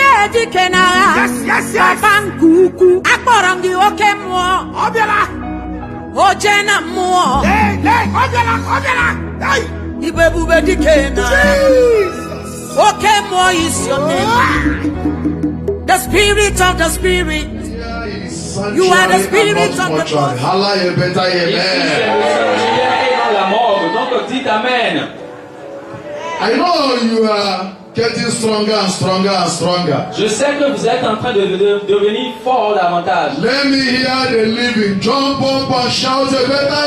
Yes. Yes. Obiala. Ojena mo. Obiala. Hey. Ibebube dikena. Okay, more is your name. The spirit of the spirit. You are the spirit of the God. I know you are getting stronger and stronger and stronger. Je sais que vous êtes en train de devenir fort davantage. Let me hear the living jump up and shout a better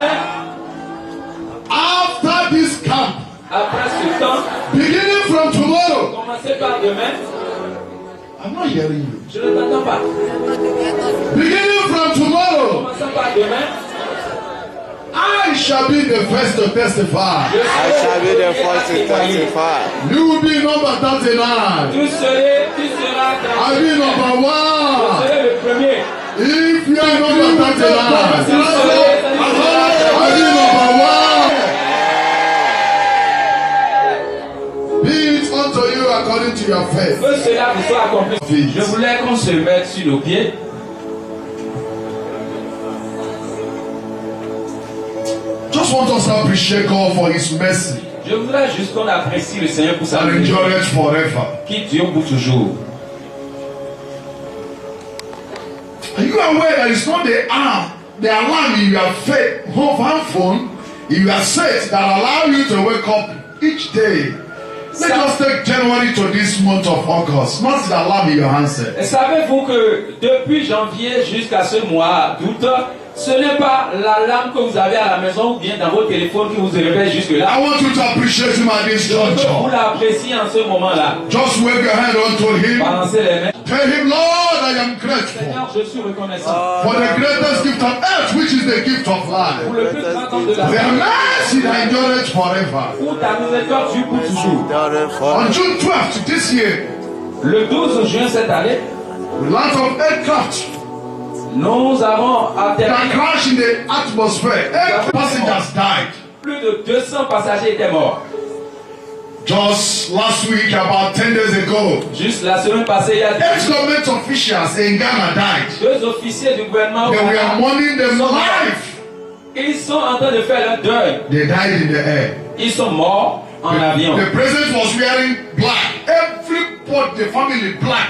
Amen. After this camp, Après ce temps, beginning from tomorrow, commencez par demain. I'm not hearing you. Je ne t'entends pas. Beginning from tomorrow, Commençons par demain. I shall be the first to testify. I shall be the first to testify. You will be number 39. Tu seras I'll be number 1. le premier. If you are number 39, I'll be number 1. Be it unto you according to your faith. Que cela vous soit accompli. Je voulais qu'on se mette sur nos pieds. Just want us to appreciate God for His mercy Je voudrais juste qu'on apprécie le Seigneur pour sa and miséricorde endure it forever. qui dure pour toujours. Are you aware that it's not the alarm in your phone, in your set that allow you to wake up each day? Let's just take January to this month of August, not the alarm in your handset. Savez-vous que depuis janvier jusqu'à ce mois d'août, ce n'est pas l'alarme que vous avez à la maison ou bien dans votre téléphone qui vous réveille jusque-là. I want you to appreciate Him at this Vous juncture. l'appréciez en ce moment-là. Just wave your hand unto Him. Balancez les mains. Tell Him, Lord, I am grateful Seigneur, je suis reconnaissant for the greatest gift on earth, which is the gift of pour life. le plus grand temps de la The vie. mercy that endureth forever. Pour ta miséricorde dure pour toujours. On June 12th this year, Le 12 juin cette année, the lot of aircraft nous avons that atterri. crashed in the atmosphere. 8 passengers died. Plus de 200 passagers étaient morts. Just last week, about 10 days ago, Juste la semaine passée, il y a ex-government officials in Ghana died. 2 officiers du gouvernement. They were mourning them live. Ils sont en train de faire leur deuil. They died in the air. Ils sont morts en avion. The president was wearing black. Everybody, the family, black.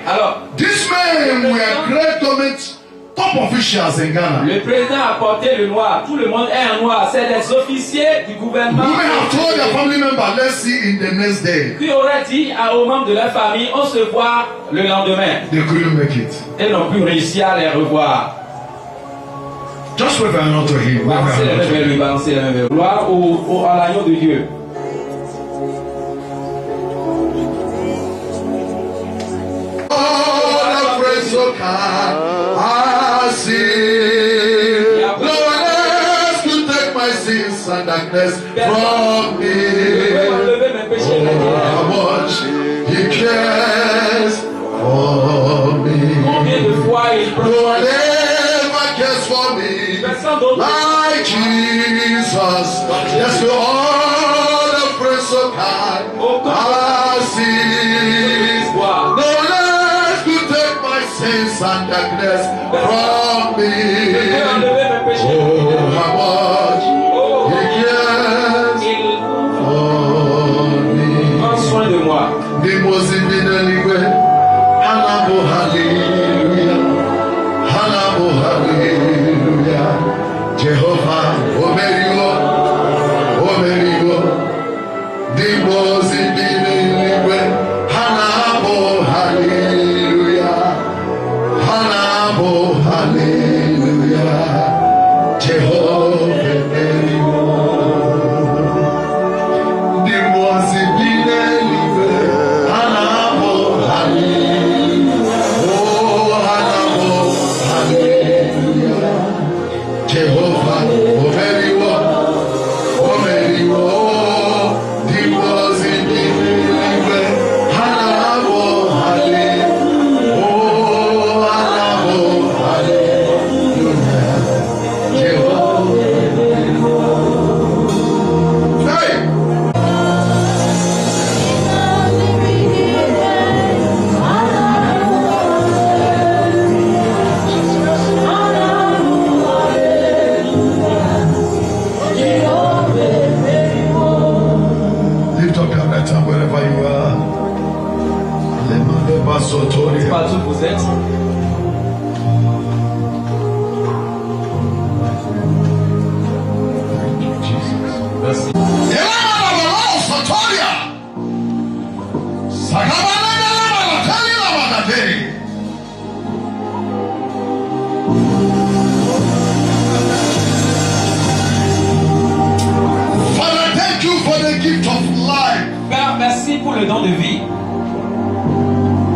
Alors, These men were great government top officials in Ghana. le président a porté le noir. Tout le monde est en noir. C'est des officiers du gouvernement Women have told their family members, let's see in the next day. qui auraient dit aux membres de leur famille, on se voit le lendemain. They couldn't make it. Et n'ont plus réussi à les revoir. Just wave an hand to him. Wave Balancez les an mains hand to vers him. lui, balancez les mains vers lui. Gloire à l'agneau de Dieu. So kind, I see. No one else could take my sins and darkness from me. Oh, how much He cares for me. Combien de fois il No one ever cares for me like Jesus. Yes, to all the friends so kind, I see. No one sins and darkness from me. Oh, how much He cares for me. Prends soin de moi. The most infinitely Hanabo hallelujah. Hanabo hallelujah. Jehovah Omerio. le don de vie.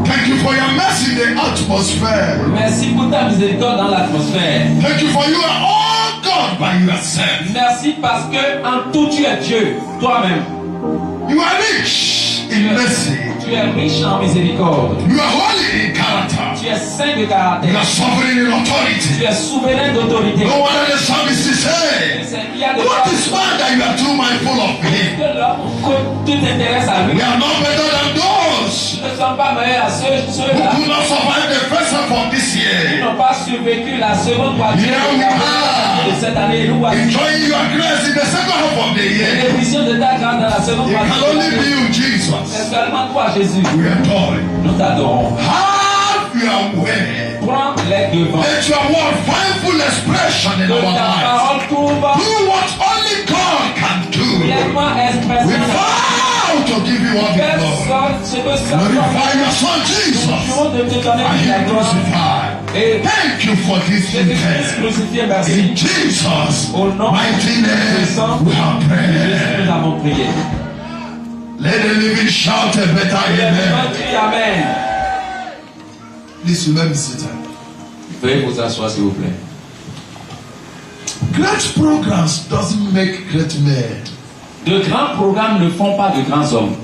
Thank you for your mercy in the atmosphere. Merci pour ta miséricorde dans l'atmosphère. Thank you for you are all God by yourself. Merci parce que en tout tu es Dieu, toi-même. You are rich in mercy. Tu es riche en miséricorde. You are holy in character. Tu es saint de You caractère. are sovereign in authority. Tu es souverain d'autorité. No one of the psalmist is saying, Il y a de what is man that you are too mindful of him? que l'homme que tout t'intéresse à lui. We are not better than those Nous ne sommes pas meilleurs à who ceux-là could not survive the first half of this qui year. n'ont pas survécu la seconde moitié Here we are. de cette année. Nous voici. Enjoying your grace in the second half of the year. L'émission de ta grâce dans la seconde It can moitié. only be you, Jesus. C'est seulement toi, Jésus. We adore you. Nous t'adorons. Have your way. Prends les devants. Let your word find full expression in Que our ta lives. parole trouve Do what only God can do. pleinement We expression. vow to give you all the Fais glory. sorte ce que ça Glorify your son Jesus. soit de te donner And la him gloire. crucified. Et Thank you for this Jésus-Christ day. crucifié, merci. In Jesus' Au nom mighty name, we have de prayed. Jésus, nous avons prié. Let the living shout a better amen. Crie Amen. Please remember seated. Veuillez vous asseoir, s'il vous plaît. Great programs doesn't make great men. De grands programmes ne font pas de grands hommes.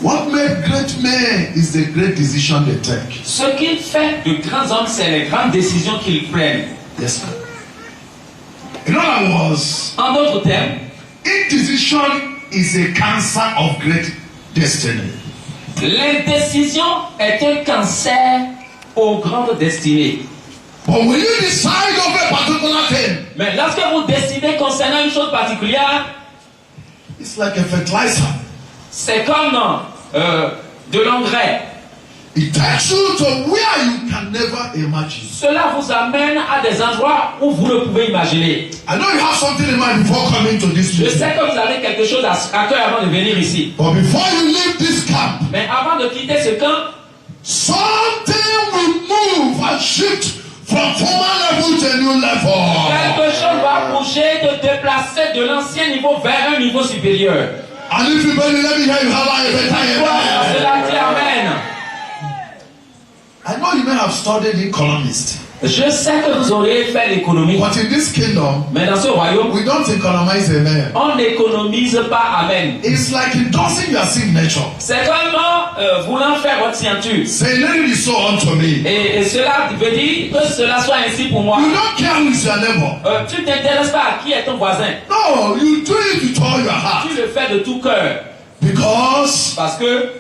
What made great men is the great decision they take. Ce qui fait de grands hommes, c'est les grandes décisions qu'ils prennent. Yes, sir. In other words, En d'autres termes, indecision is a cancer of great destiny. l'indécision est un cancer aux grandes destinées. But when you decide of a particular thing, Mais lorsque vous décidez concernant une chose particulière, it's like a fertilizer. c'est comme de l'engrais. It takes you to where you can never imagine. Cela vous amène à des endroits où vous ne pouvez imaginer. I know you have something in mind before coming to this Je meeting. sais que vous avez quelque chose à cœur avant de venir ici. But before you leave this camp, Mais avant de quitter ce camp, something will move and shift from former level to a new level. quelque chose va bouger, te déplacer de l'ancien niveau vers un niveau supérieur. And if you believe, let me hear you have a better Toi, amen. cela dit Amen. I know you may have studied economist, Je sais que vous auriez fait l'économie, but in this kingdom, mais dans ce royaume, we don't economize amen. on n'économise pas Amen. It's like endorsing your signature. C'est comme voulant faire votre signature. Say, let it be so unto me. Et cela veut dire que cela soit ainsi pour moi. You don't care who is your neighbor. Tu ne t'intéresses pas à qui est ton voisin. No, you do it with all your heart. Tu le fais de tout cœur. Because Parce que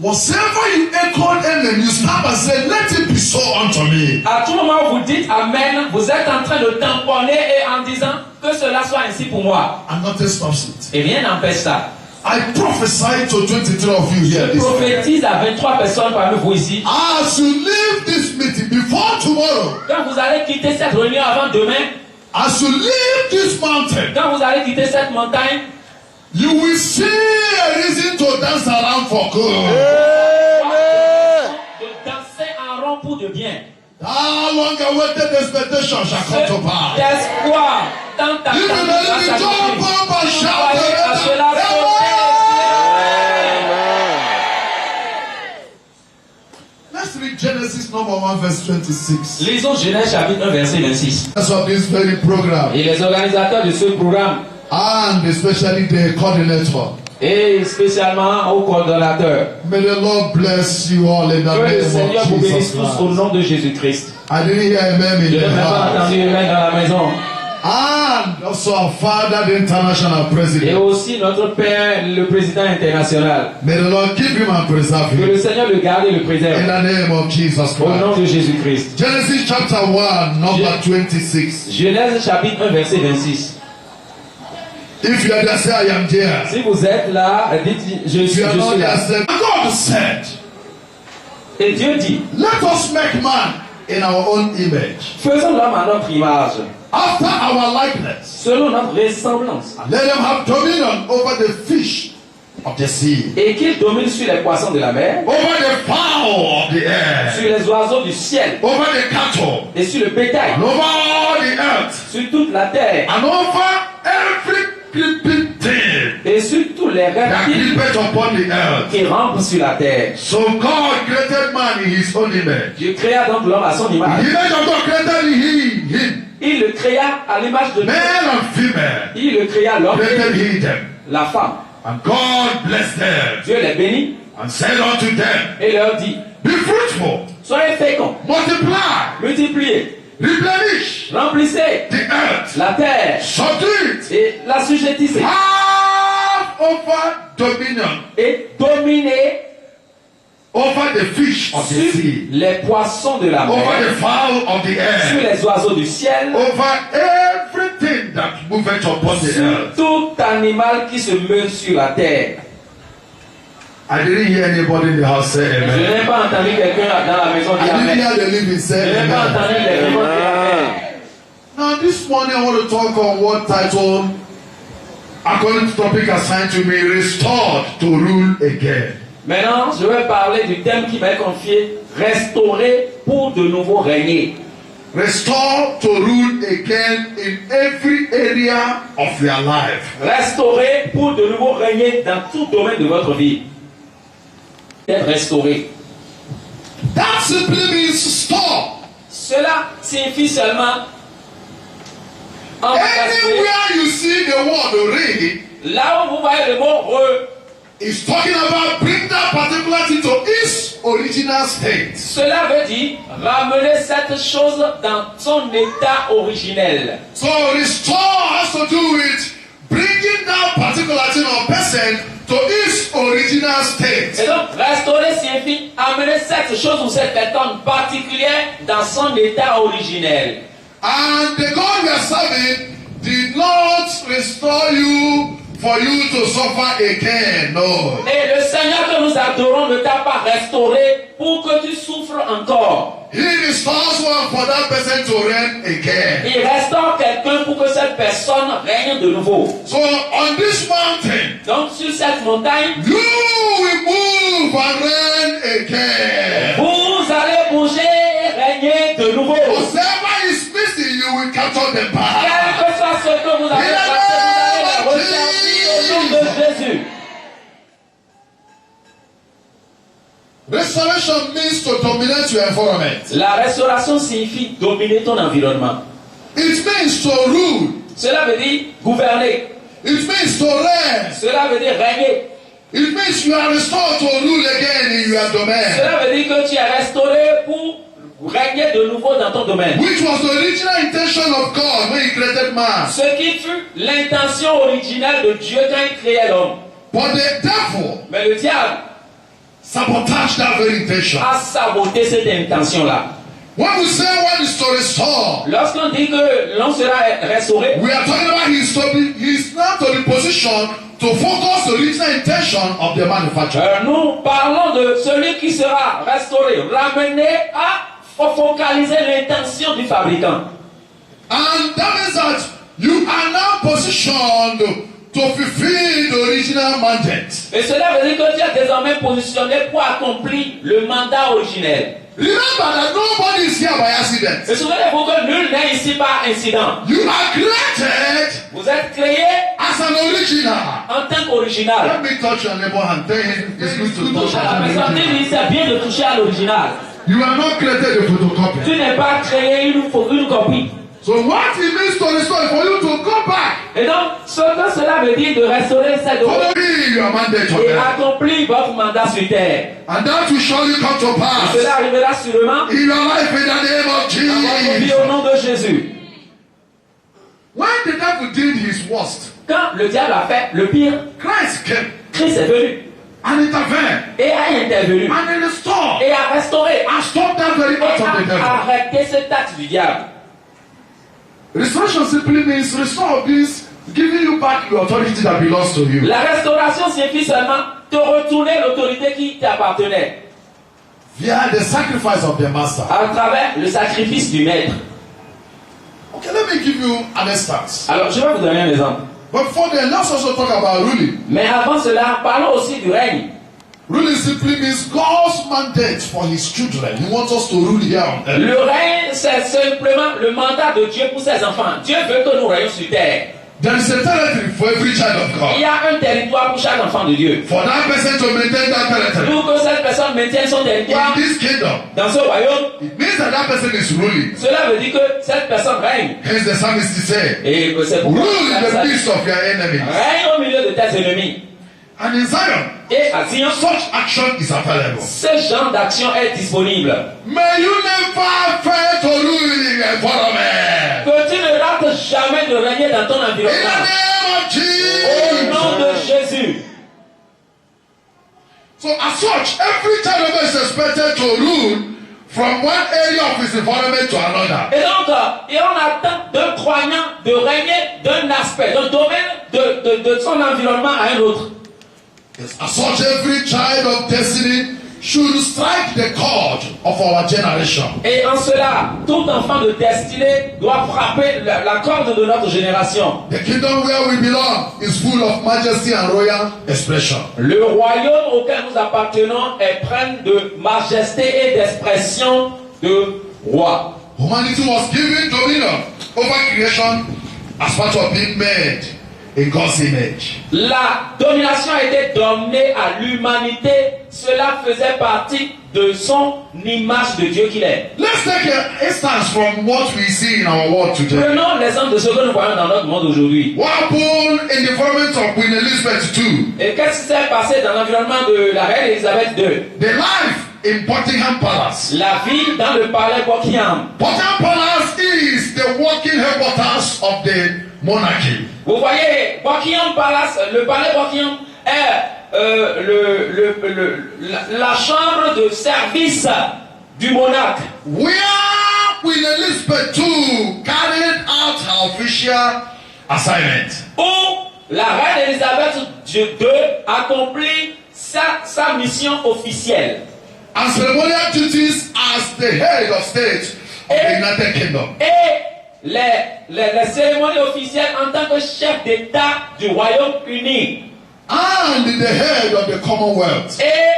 whatever you echoed amen, you stop and say, let it be so unto me. à tout moment où vous dites Amen, vous êtes en train de tamponner et en disant que cela soit ainsi pour moi. And nothing stops it. Et rien n'empêche ça. I prophesy to 23 of you here Je this day. prophétise à 23 personnes parmi vous ici. As you leave this meeting before tomorrow, Quand vous allez quitter cette réunion avant demain, as you leave this mountain, quand vous allez quitter cette montagne, you will see a reason to dance around for good. de danser en rond pour de bien. How long awaited expectation shall come to pass. L'espoir, tant If you believe it, jump up and shout à cela Let's read Genesis number 1 verse 26. Lisons Genèse chapitre 1 verset 26. That's of this very program, Et les organisateurs de ce programme, and especially the coordinator. et spécialement au coordonnateur, May the Lord bless you all in the que le name Seigneur vous of bénisse Jesus tous au Christ. nom de Jésus-Christ. I didn't hear amen in Je n'ai the même pas house. entendu Amen dans la maison. And also our Father, the international Et president. aussi notre Père, le président international. May the Lord keep him and preserve Que him. le Seigneur le garde et le In préserve. the name of Jesus Au nom Christ. de Jésus-Christ. Genesis chapter 1, number 26. Genèse chapitre 1 verset 26. If you are there, say I am there. Si vous êtes là, dites je If suis you are not là. there, say God said, Et Dieu dit, let us make man in our own image, faisons l'homme à notre image, after our likeness. selon notre ressemblance, Let them have dominion over the fish of the sea, et qu'il domine sur les poissons de la mer, over the fowl of the air, sur les oiseaux du ciel, over the cattle, et sur le bétail, and over all the earth, sur toute la terre, and over every creeping thing et sur tous les les that reptiles creepeth upon the earth. qui rampent sur la terre. So God created man in his own image. Dieu créa donc l'homme à son The image. image of God created him. Il le créa à l'image de Dieu. Male and female. Il le créa l'homme Created et he them. la femme. And God blessed them Dieu les bénit and said unto them, et leur dit, be fruitful, soyez féconds, multiply, multipliez, replenish remplissez the earth, la terre subdue it, et la sujettissez have over dominion et dominez over the fish of the sur sea, les poissons de la over mer, the fowl of the sur air, les oiseaux du ciel, over everything that moveth upon the sur earth. tout animal qui se meut sur la terre. I didn't hear anybody in the house say Je amen. n'ai pas entendu quelqu'un dans la maison dire I didn't Amen. hear the living Je say n'ai pas amen. entendu les vivants dire Amen. Now this morning I want to talk on what title, according to the topic assigned to me, restored to rule again. Maintenant, je vais parler du thème qui m'est confié, restaurer pour de nouveau régner. Restore to rule again in every area of your life. Restaurer pour de nouveau régner dans tout domaine de votre vie. Être restauré. That simply means stop. Cela signifie seulement embrasser. Anywhere you see the word read, Là où vous voyez le mot re, it's talking about bring that particular thing to its original state. cela veut dire ramener cette chose dans son état originel. So restore has to do with bringing that particular thing or person to its original state. Et donc, restaurer signifie amener cette chose ou cette personne particulière dans son état originel. And the God we are serving did not restore you for you to suffer again. No. Et le Seigneur que nous adorons ne t'a pas restauré pour que tu souffres encore. He restores one for that person to reign again. Il restaure quelqu'un pour que cette personne règne de nouveau. So on this mountain, Donc sur cette montagne, you will move and reign again. vous allez bouger et régner de nouveau. Whatever is missing, you will capture them Quel back. que soit ce que vous avez raté, vous allez le ressentir au nom de Jésus. Restoration means to dominate your environment. La restauration signifie dominer ton environnement. It means to rule. Cela veut dire gouverner. It means to reign. Cela veut dire régner. It means you are restored to rule again in your domain, Cela veut dire que tu es restauré pour régner de nouveau dans ton domaine. which was the original intention of God when He created man. Ce qui fut l'intention originale de Dieu quand il créait l'homme. But the devil Mais le diable sabotaged that very intention. a saboté cette intention-là. When we say one is to restore, Lorsqu'on dit que l'homme sera restauré, we are talking about He's now to the position to focus the original intention of the manufacturer. nous parlons de celui qui sera restauré, ramené à focaliser l'intention du fabricant. And that means that you are now positioned to fulfill the original mandate. Et cela veut dire que tu es désormais positionné pour accomplir le mandat originel. Remember that nobody is here by accident. Et souvenez-vous que nul n'est ici par incident. You are created Vous êtes créé as an original. en tant qu'original. Let me touch your neighbor and tell him it's good to touch La an personne original. dit c'est bien de toucher à l'original. You are not created a photocopy. Tu n'es pas créé une copie. So what it means to restore is for you to go back. Et donc, ce que cela veut dire de restaurer, c'est de Fulfill your mandate on et earth. accomplir votre mandat sur terre. And that will surely come to Et pass cela arrivera sûrement in your life in the name of dans votre vie Jesus. au nom de Jésus. When the devil did his worst, Quand le diable a fait le pire, Christ came Christ est venu and intervened et a intervenu and he restored et a restauré and stopped that very et act of the devil. a arrêté cet acte du diable. Restoration simply means restore means giving you back the authority that belongs to you. La restauration signifie seulement te retourner l'autorité qui t'appartenait Via the sacrifice of the master. à travers le sacrifice du maître. Okay, let me give you an instance. Alors, je vais vous donner un exemple. But before then, let's also talk about ruling. Mais avant cela, parlons aussi du règne. Ruling simply means God's mandate for his children. He wants us to rule here on earth. Le règne, c'est simplement le mandat de Dieu pour ses enfants. Dieu veut que nous règnions sur terre. There is a territory for every child of Il God. y a un territoire pour chaque enfant de Dieu. For that person to maintain that territory Pour que cette personne maintienne son territoire in this kingdom, dans ce royaume, it means that that person is ruling. cela veut dire que cette personne règne. Hence the psalmist is saying, Et que c'est pourquoi rule in the midst of your enemies. règne au milieu de tes ennemis. And in Zion, Et à Zion, such action is available. ce genre d'action est disponible. May you never fail to rule in your environment. Que tu ne rates jamais de régner dans ton In the environnement. name of Au nom de Jesus. Jésus. So as such, every child of God is expected to rule from one area of his environment to another. Et donc, et on attend d'un croyant de régner d'un aspect, d'un domaine de son environnement à un autre. Yes. As such, every child of destiny should strike the chord of our generation. Et en cela, tout enfant de destinée doit frapper la corde de notre génération. The kingdom where we belong is full of majesty and royal expression. Le royaume auquel nous appartenons est plein de majesté et d'expression de roi. Humanity was given dominion over creation as part of being made in God's image. La domination a été donnée à l'humanité. Cela faisait partie de son image de Dieu qu'il est. Let's take an instance from what we see in our world today. Prenons l'exemple de ce que nous voyons dans notre monde aujourd'hui. What happened in the environment of Queen Elizabeth II? Et qu'est-ce qui s'est passé dans l'environnement de la reine Elisabeth II? The life in Buckingham Palace. La vie dans le palais Buckingham. Buckingham Palace is the working headquarters of the monarchy. Vous voyez, Buckingham Palace, le palais Buckingham est la chambre de service du monarque. Where Queen Elizabeth II carried out her official assignment. Où la reine Elisabeth II accomplit sa mission officielle. And ceremonial duties as the head of state of the United Kingdom. Et les cérémonies officielles en tant que chef d'État du Royaume-Uni. And the head of the Commonwealth. Et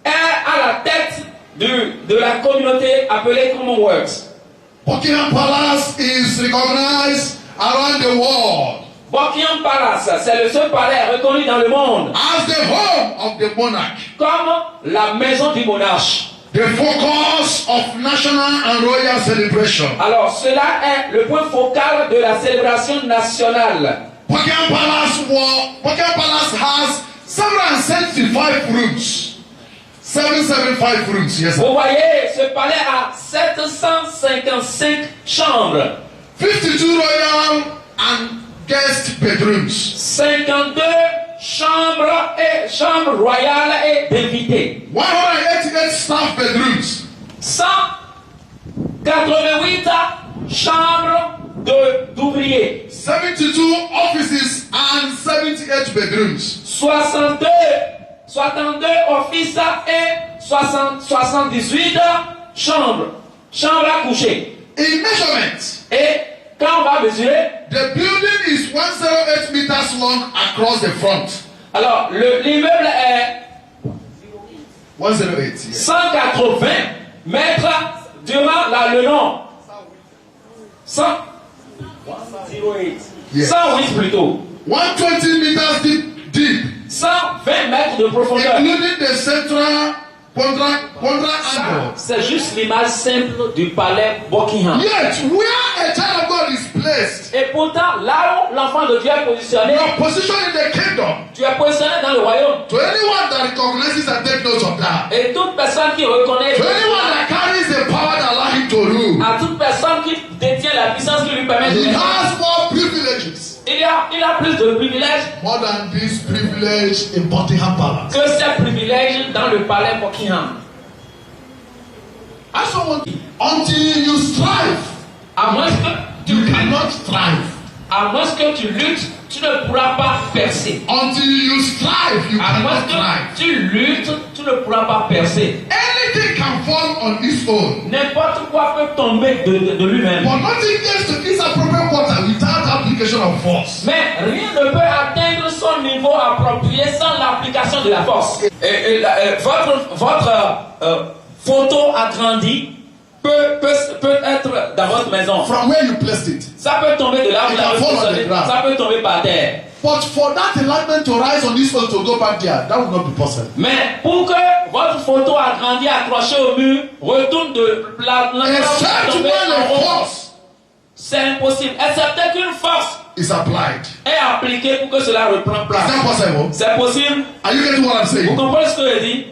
est à la tête de la communauté appelée Commonwealth. Buckingham Palace is recognized around the world Buckingham Palace, c'est le seul palais reconnu dans le monde as the home of the monarch. comme la maison du monarque. The focus of national and royal celebration. Alors cela est le point focal de la célébration nationale. Buckingham Palace has 775 rooms. 775 rooms, yes. Vous voyez, ce palais a 755 chambres. 52 royal and guest bedrooms. 52 chambres royales et d'invités. 188 staff bedrooms. 188 chambres d'ouvriers. 72 offices and 78 bedrooms. 62 offices et 78 chambres à coucher. In measurement, Et quand on va mesurer, the building is 108 meters long across the front. alors l'immeuble est 108. Yes. 180 mètres durant le long. 108 Yes. 108 plutôt. 120 meters deep, 120 mètres de profondeur. including the central quadrangle. C'est juste l'image simple du palais Buckingham. Yet, where a child of God is placed, Et pourtant, là où l'enfant de Dieu est positionné, your position in the kingdom, tu es positionné dans le royaume. to anyone that recognizes and takes note of that, Et toute personne qui reconnaît, to anyone that carries the power that allows him to rule, à toute personne qui détient la puissance qui lui permet de he régner, has more privileges, il a plus de privilèges more than this privilege in Buckingham Palace. que ces privilèges dans le palais Buckingham. I don't want until you strive, À moins que you tu cannot thrive. À moins que tu luttes, tu ne pourras pas percer. Until you strive, you À moins cannot thrive. que tu luttes, tu ne pourras pas percer. Anything can fall on its own, N'importe quoi peut tomber de lui-même. but nothing gets to its appropriate water without application of force. Mais rien ne peut atteindre son niveau approprié sans l'application de la force. Votre photo agrandie peut être dans votre maison. From where you placed it. Ça peut tomber de là où It vous l'avez can fall on the positionné. ground. Ça peut tomber par terre. But for that enlargement to rise on this wall to go back there, that will not be possible. Mais pour que votre photo agrandie, accrochée au mur, retourne de l'endroit où Except vous tombez when en a haut, force c'est impossible. Excepté qu'une force is applied. est appliquée pour que cela reprenne Is place. that possible? C'est possible. Are you getting what I'm Vous saying? comprenez ce que je dis?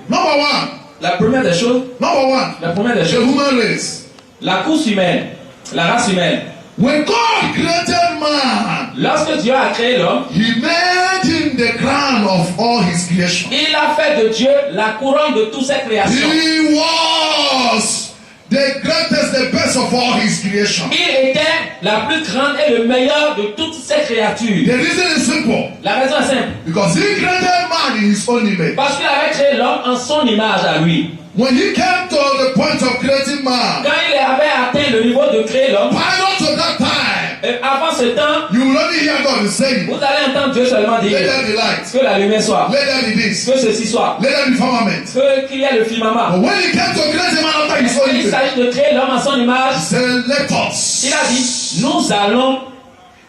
Number one. La première des choses, The human race. la course humaine, la race humaine. When God created man, Lorsque Dieu a créé l'homme, He made him the crown of all His creation. il a fait de Dieu la couronne de toutes ses créations. He was the greatest, the best of all His creation. Il était la plus grande et le meilleur de toutes ses créatures. The reason is simple. La raison est simple. Because He created man in His own image. Parce qu'il avait créé l'homme en son image à lui. When He came to the point of creating man, Quand il avait atteint le niveau de créer l'homme, prior to that time, avant ce temps, you will only hear God saying, vous allez entendre Dieu seulement dire let there be light, que la lumière soit, let there be this, que ceci soit, let there be firmament. qu'il y ait le firmament. But when He came to create man after His own Il image, s'agit de créer l'homme en son image. He said, let us. Il a dit, nous allons.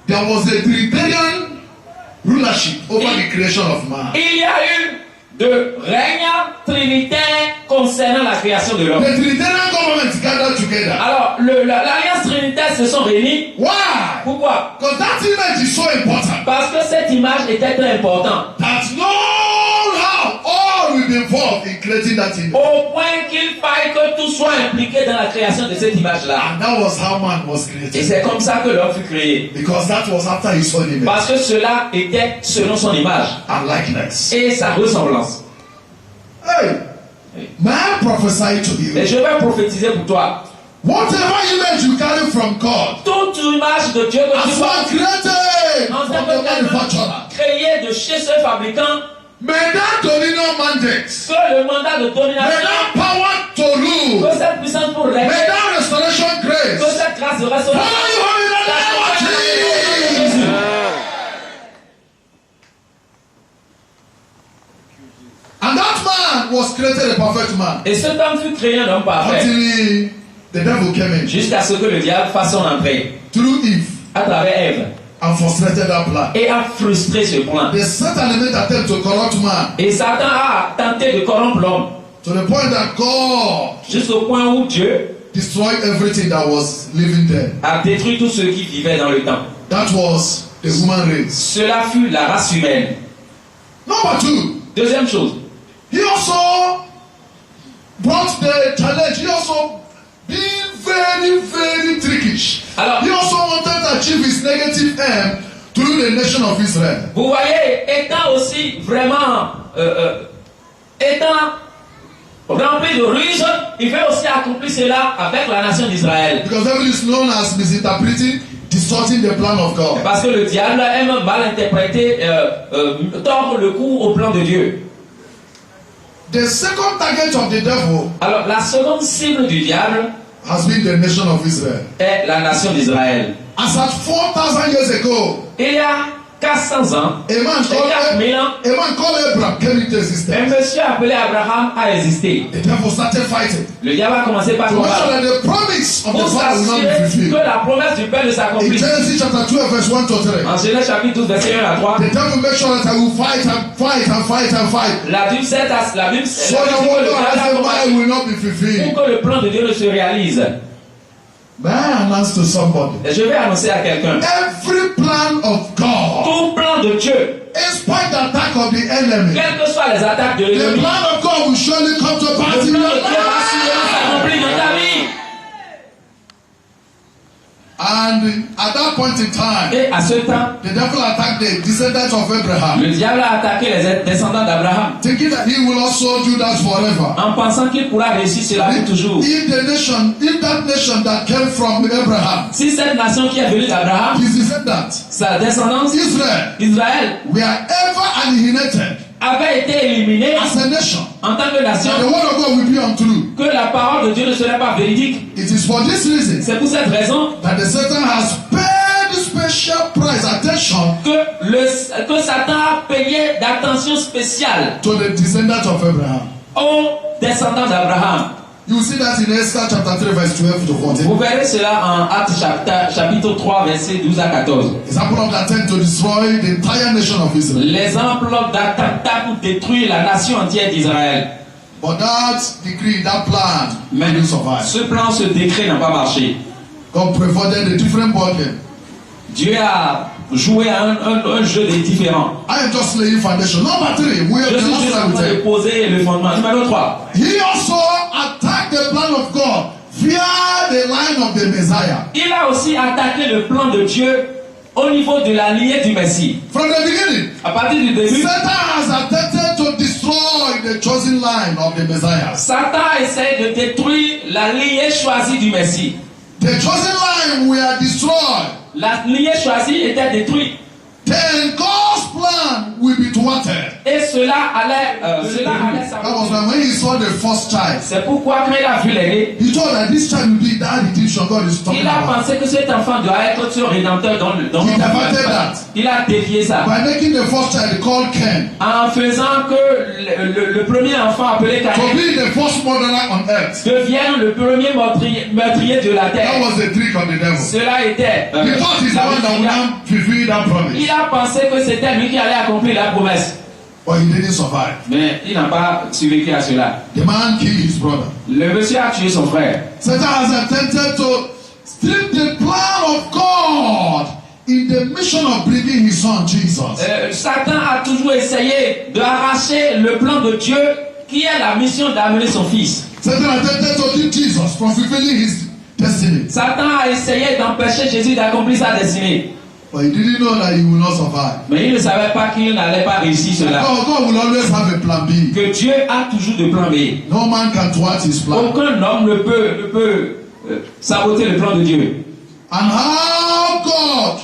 There was a Trinitarian rulership over the creation of man. Il y a eu de règne trinitaire concernant la création de l'homme. The Trinitarian government gathered together. Alors, l'alliance trinitaire se sont réunis. Why? Pourquoi? Because that image is so important Parce que cette image était très importante. that no how all will be involved in creating that image. Au point qu'il faille que tout soit impliqué dans la création de cette image-là. And that was how man was Et created. c'est comme ça que l'homme fut créé. Because that was after his own image Parce que cela était selon son image and likeness. et sa ressemblance. Hey, may I prophesy to Et you? je vais prophétiser pour toi. Whatever image you carry from God, Toute image de Dieu que as tu vois one created en from tant the que manufacturer, créé de chez ce fabricant, may that dominion mandate, que le mandat de may domination, that power to rule, que cette puissance pour régner, may that restoration que grace cette grâce de follow restauration, you in the name of Jesus. And that man was created a perfect man et cet homme fut créé un homme parfait until the devil came in jusqu'à ce que le diable fasse son entrée through Eve à travers Ève and frustrated that plan. et a frustré ce plan. The Satan made attempt to corrupt man Et Satan a tenté de corrompre l'homme to the point that God jusqu'au point où Dieu destroyed everything that was living there. a détruit tout ce qui vivait dans le temps. That was the human race. Cela fut la race humaine. Number two, Deuxième chose, he also brought the challenge. He also being very, very trickish. Alors, He also wanted to achieve his negative aim through the nation of Israel. vous voyez, étant aussi vraiment, étant rempli de ruse, il fait aussi accomplir cela avec la nation d'Israël. Because devil is known as misinterpreting, distorting the plan of God. Parce que le diable aime mal interpréter, tordre le cou au plan de Dieu. The second target of the devil Alors, la seconde cible du diable has been the nation of Israel. est la nation d'Israël. As at 4,000 years ago, Il y a 400 ans, a man et 4000 ans, called Abraham came into un existence. monsieur appelé Abraham a existé. The devil started fighting Le diable a commencé par to make sure combattre that the promise of pour the Father will not be s'assurer que fulfilled. la promesse du Père ne In s'accomplisse. Genesis chapter 12, verse 1 to 3. En Genèse chapitre 12, verset 1 à 3, The devil makes sure that I will fight and fight and fight and fight. la Bible dit So que that le what diable God has a in mind combattu will not be fulfilled. pour que le plan de Dieu ne se réalise. May I announce to somebody? Et je vais annoncer à quelqu'un, Every plan of God, tout plan de Dieu, in spite the attack of the enemy, quelles que soient les attaques de the l'ennemi, plan of God will surely come to pass le in plan your de Dieu va sûrement life. s'accomplir dans ta vie. And at that point in time, Et à ce temps, the devil attacked the descendants of Abraham, le diable a attaqué les descendants d'Abraham thinking that he will also do that forever. en pensant qu'il pourra réussir cela pour toujours. If that nation that came from Abraham, Si cette nation qui est venue d'Abraham, his descendants, sa descendance, Israel, Israël, were ever annihilated avait été éliminée as a nation, en tant que nation, and the word of God will be untrue. que la parole de Dieu ne serait pas véridique. It is for this reason C'est pour cette raison that the Satan has paid special price attention que Satan a payé d'attention spéciale to the descendants of Abraham. aux descendants d'Abraham. You see that in Esther chapter 3 verse 12 to 14. Vous verrez cela en Actes chapitre 3, versets 12 à 14. Example of the attempt to destroy the entire nation of Israel. L'exemple d'attentat pour détruire la nation entière d'Israël. But that decree, that plan, Mais didn't survive. ce plan, ce décret n'a pas marché. God provided a different ball game. Dieu a joué un jeu des différents. I am just laying foundation. Number 3, we Je have the suis last juste time en we train de said. poser le fondement. Numéro 3. He also attacked the plan of God via the line of the Messiah. Il a aussi attaqué le plan de Dieu au niveau de la lignée du Messie. From the beginning, À partir du début, Satan has attempted to destroy the chosen line of the Messiah. Satan essaie de détruire la lignée choisie du Messie. The chosen line were destroyed. La lignée choisie était détruite. Then God's plan will be thwarted. Et cela allait That was s'accomplir. when he saw the first child. C'est pourquoi quand il a vu l'aîné, He thought that this child will be that redemption God is talking il a about. pensé que cet enfant doit être ce rédempteur dont He diverted that il a dévié ça. by making the first child called Ken En faisant que le premier enfant appelé to Caïn be the first murderer on earth. devienne le premier meurtrier de la That terre. was the trick of the devil. Cela était. He thought he's the one that would now fulfill that promise. Il a pensé que c'était lui qui allait accomplir la promesse. But he didn't survive. Mais il n'a pas survécu à cela. The man killed his brother. Le monsieur a tué son frère. Satan has attempted to strip the plan of God in the mission of bringing his son Jesus. Satan a toujours essayé d'arracher le plan de Dieu qui est la mission d'amener son fils. Satan attempted to keep Jesus from fulfilling his destiny. Satan a essayé d'empêcher Jésus d'accomplir sa destinée. But he didn't know that he will not survive. Mais il ne savait pas qu'il n'allait pas réussir cela. God will always have a plan B. Que Dieu a toujours de plan B. No man can thwart his plan. Aucun homme ne peut saboter le plan de Dieu. And how God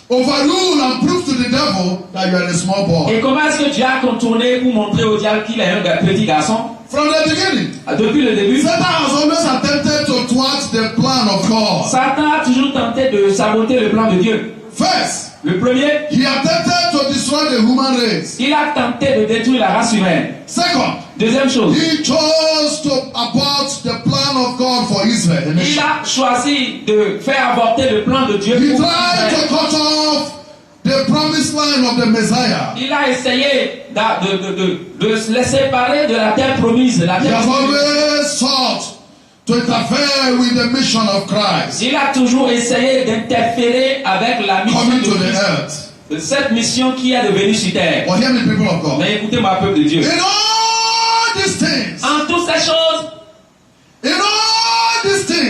overrule and prove to the devil that you are a small boy. Et comment est-ce que Dieu a contourné pour montrer au diable qu'il est un petit garçon? From the beginning, Depuis le début, Satan has always attempted to thwart the plan of God. Satan a toujours tenté de saboter le plan de Dieu. First, Le premier, he attempted to destroy the human race. il a tenté de détruire la race humaine. Second, Deuxième chose, he chose to abort the plan of God for Israel. the il nation. a choisi de faire avorter le plan de Dieu He pour tried to Israël. cut off the promised line of the Messiah. Il a essayé de les séparer de la terre promise. La He terre has promise. always sought to interfere with the mission of Christ Il a toujours essayé d'interférer avec la mission coming to the de Christ. earth. De cette mission qui est devenue sur terre. But hear me, people of God. Mais écoutez-moi, peuple de Dieu. In all these things, En toutes ces choses,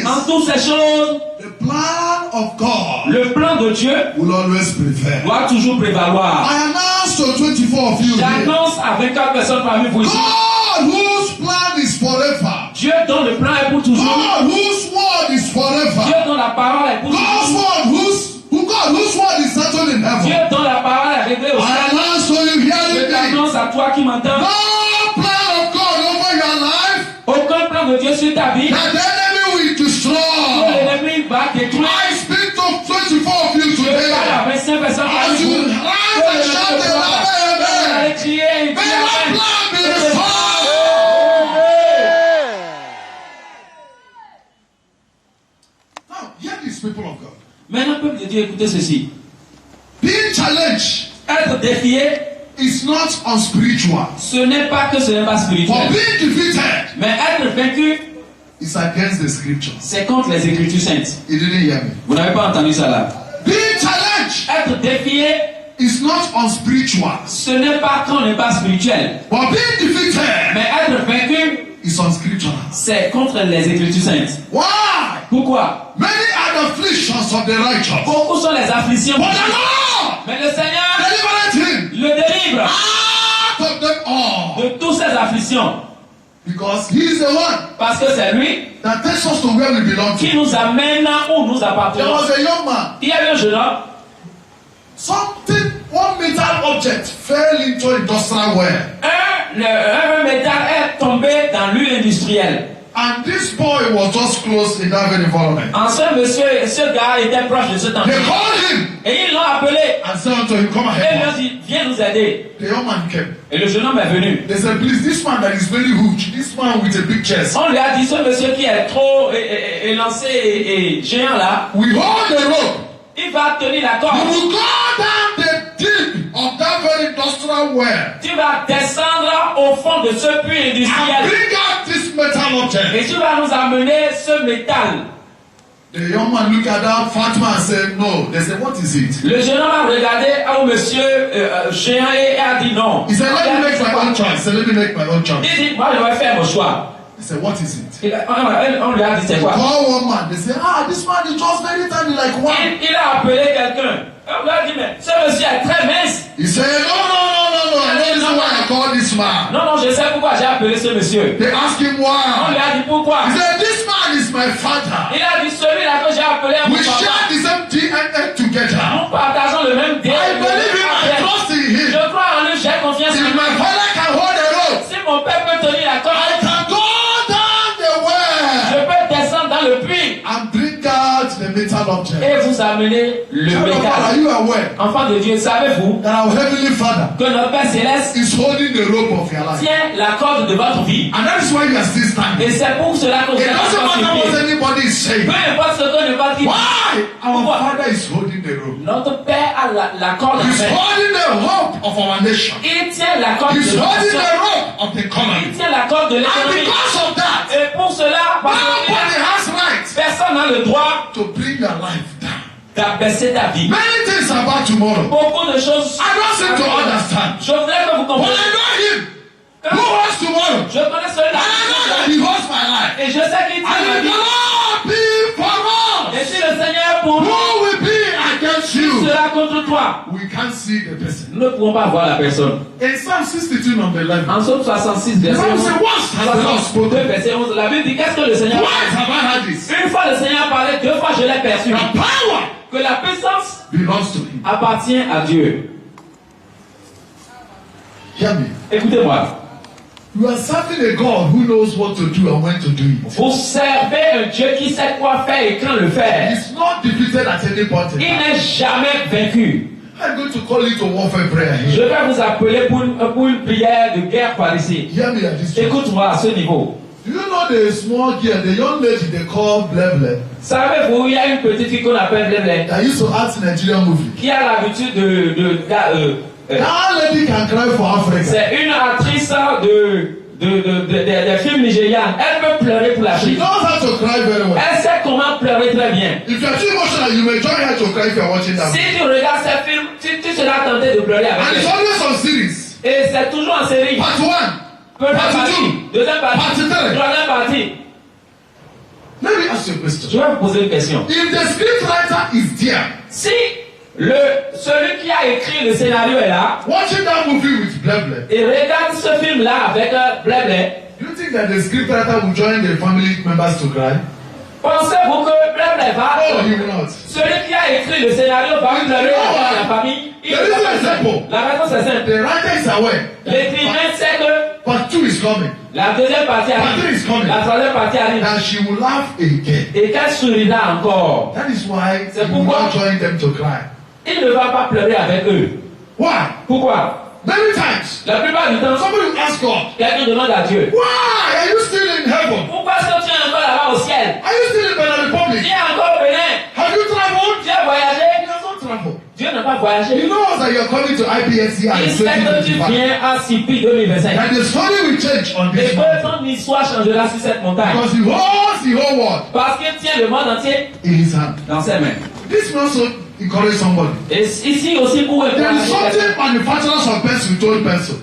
en toutes ces choses, the plan of God le plan de Dieu will always prevail. doit toujours prévaloir. I announce to 24 of you here, J'annonce à 24 personnes parmi vous ici. God whose plan is forever. Dieu dont le plan est pour toujours. God whose word is Dieu forever. dont la parole est pour God's toujours. word whose word is settled in Dieu heaven. dont la parole est révélée au I ciel. announce to you Je hearing me. t'annonce à toi qui m'entends. No plan of God over your life Aucun plan de Dieu sur ta vie. that the enemy will Que destroy. l'ennemi va détruire. I speak to 24 of you Je parle à today. 25 personnes As parmi you vous. rise and shout the loud amen. Crier et May dire your amen. plan be restored. Now, hear these people of God. Maintenant, peuple de Dieu, écoutez ceci. Being challenged Être défié, is not unspiritual. ce n'est pas que ce n'est pas For spirituel. being defeated Mais être vaincu, is against the scriptures. c'est contre les Écritures saintes. You didn't hear me. Vous n'avez pas entendu ça là. Being challenged Être défié, is not unspiritual. ce n'est pas qu'on n'est pas spirituel. But being defeated Mais être vaincu, is unscriptural. c'est contre les Écritures saintes. Why? Pourquoi? Many are the afflictions of the righteous. Beaucoup sont les afflictions. But the Lord Mais le Seigneur delivered him le délivre out of them all. de toutes ces afflictions. Because he is the one Parce que c'est lui that takes us to where we belong qui to. nous amène où nous There appartenons. was a young man. Il y a eu un jeune homme, One metal object fell into industrial well. un métal est tombé dans l'huile industrielle. And this boy was just close in that very environment. Ce gars était proche de cet enfant. They called him Et ils l'ont appelé. and said unto him, come Et ils lui ont ahead. dit, viens nous aider. The young man came. Et le jeune homme est venu. They said, please, this man that is very huge, this man with a big chest, On lui a dit, ce monsieur qui est trop élancé et géant là, we hold the rope. il va tenir la You corde. will go down the deep of that very industrial well Tu vas descendre au fond de ce puits and industriel. bring out this metal object. Et tu vas nous amener ce métal. The young man looked at that fat man and said, no. They said, what is it? Le jeune homme a regardé au monsieur géant et a dit non. He said, let me make my own choice. He said, let me make my own choice. Il dit, moi je vais faire mon choix. He said, what is it? On lui a dit c'est quoi? Call one man. They said, this man is just very tiny, like one. Il a appelé quelqu'un. On lui a dit, mais ce monsieur est très mince. He said, no. I know this is why I call this man. Non, je sais pourquoi j'ai appelé ce monsieur. They asked him On why. lui a dit pourquoi. He said, this man is my father. Il a dit celui-là que j'ai appelé mon We papa. share the same DNA together. Nous partageons le même I believe him. I trust in him. Je crois en lui, j'ai confiance If en lui. my father can hold the rope, Si mon père peut tenir la I corde, can go down the je well peux descendre dans le puits and bring out the metal object. et vous amener le Child of God, are métal. you aware Enfant de Dieu, savez-vous that our heavenly Father que notre Père Céleste is holding the rope of your life? tient la corde de votre vie? And that is why you are still standing. Et c'est pour cela que vous It êtes doesn't encore matter sur what pied. anybody is saying. Peu importe ce que ne va dire. Why? Our Pourquoi? Father is holding the rope. Notre Père a la corde en He's main. holding the hope of our nation. Il tient la corde He's de la holding nation. the rope of the Il economy. tient la corde de And l'économie. because of that, Et pour cela, parce que nobody has right personne n'a le droit to bring your life down. d'abaisser ta vie. Many things about tomorrow. Beaucoup de choses. I don't seem to understand. Je voudrais que vous But compreniez. I know him who holds tomorrow. Je connais celui-là. And I know that he holds my life. Et je sais qu'il tient And ma if the vie. Lord be for Et us, si le Seigneur est pour nous, who will be against qui you? sera contre toi? We can't see the person. Nous ne pouvons pas voir la personne. In Psalm 62 number 11, En Psaume 66, the verset Bible 11. says, once has the Lord 62, spoken. verset 11. La Bible dit qu'est-ce que le Seigneur a Twice fait? have I heard this. Une fois le Seigneur a parlé, deux fois je l'ai perçu. The power Que la puissance belongs to him. appartient à Dieu. Hear me. Écoutez-moi. You are serving a God who knows what to do and when to do it. Vous servez un Dieu qui sait quoi faire et quand le faire. He's not defeated at any point in Il time. n'est jamais vaincu. I'm going to call it a warfare prayer Je here. vais vous appeler pour une prière de guerre par ici. Hear me at this point. Écoute-moi à ce niveau. Do you know the small girl, the young lady they call Bleble, Savez-vous, il y a une petite fille qu'on appelle Blé, that used to act in Nigerian movie? qui a l'habitude That lady can cry for Africa. c'est une actrice des films nigérians. Elle peut pleurer pour She l'Afrique. knows how to cry very well. Elle sait comment pleurer très bien. If you are too emotional, you may join her to cry if you are watching that Si movie. tu regardes ces films, tu seras tenté de pleurer And avec it's elle. always on series. Et c'est toujours en série. Part 1. Première Partie partie, two. deuxième partie, Partie three. troisième partie. Let me ask you a Je question. vais vous poser une question. If the scriptwriter is there, Si celui qui a écrit le scénario est là watching that movie with Bleble, et regarde ce film-là avec Blé, do you think that the scriptwriter will join the family members to cry? pensez-vous que Blé va, No, he will not. celui qui a écrit le scénario va pleurer avec la famille? Il The ne va reason pas is pleurer. simple. La réponse est simple. The writer is aware. L'écrivain sait que Part 2 is coming. la deuxième partie Part 3 arrive, is coming. la troisième partie arrive, That she will laugh again. et qu'elle sourira encore. That is why C'est you will pourquoi- not join them to cry. Il ne va pas pleurer avec eux. Why? Pourquoi? Many times, La plupart du temps, somebody will ask God, quelqu'un demande à Dieu, why are you still in heaven? pourquoi est-ce que tu es encore là-bas au ciel? Are you still in Benin Tu Republic? es encore au Bénin? Have you traveled? Tu as voyagé? He has not traveled. Dieu n'a pas voyagé. He knows that you are coming to IPSC Il in sait que tu 2025. viens à CP 2025. And the story will change on Et this que mountain. ton histoire changera sur cette montagne. Because he holds the whole world Parce qu'il tient le monde entier in his hand. dans ses mains. This will also encourage somebody. Et ici aussi pour There is encourager something quelqu'un. manufacturers of pencil told pencil.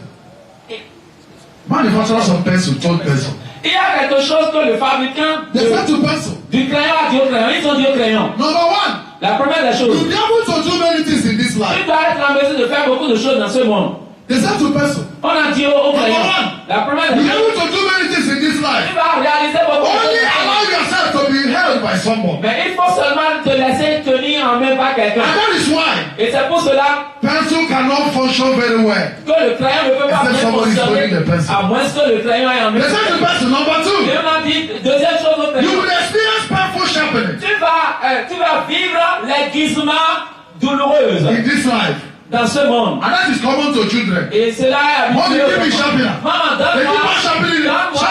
Manufacturers of pencil told pencil. Il y a quelque chose que le fabricant They said to pencil, du crayon a dit au crayon. Ils ont dit au crayon. number one, La première des choses, you'll be able to do many things in this tu life. dois être en mesure de faire beaucoup de choses dans ce monde. They said to pencil, On a dit au crayon. La première you'll des be choses, able to do many things in this tu life. vas réaliser beaucoup de Only choses. allow yourself to be held by someone. Mais il faut seulement te laisser tenir en main par quelqu'un. And that is why Et c'est pour cela pencil cannot function very well. que le crayon ne peut pas Except bien somebody is holding fonctionner the pencil. à moins que le crayon ait en The main. second person, number Et two, on a dit, deuxième chose au you crayon, will experience painful sharpening tu vas vivre l'aiguisement douloureuse in this life. dans ce monde. And that is common to children. Et cela est Mommy, habitué. give me sharpener. Maman, They keep on donne-moi. sharpening it, Donne-moi.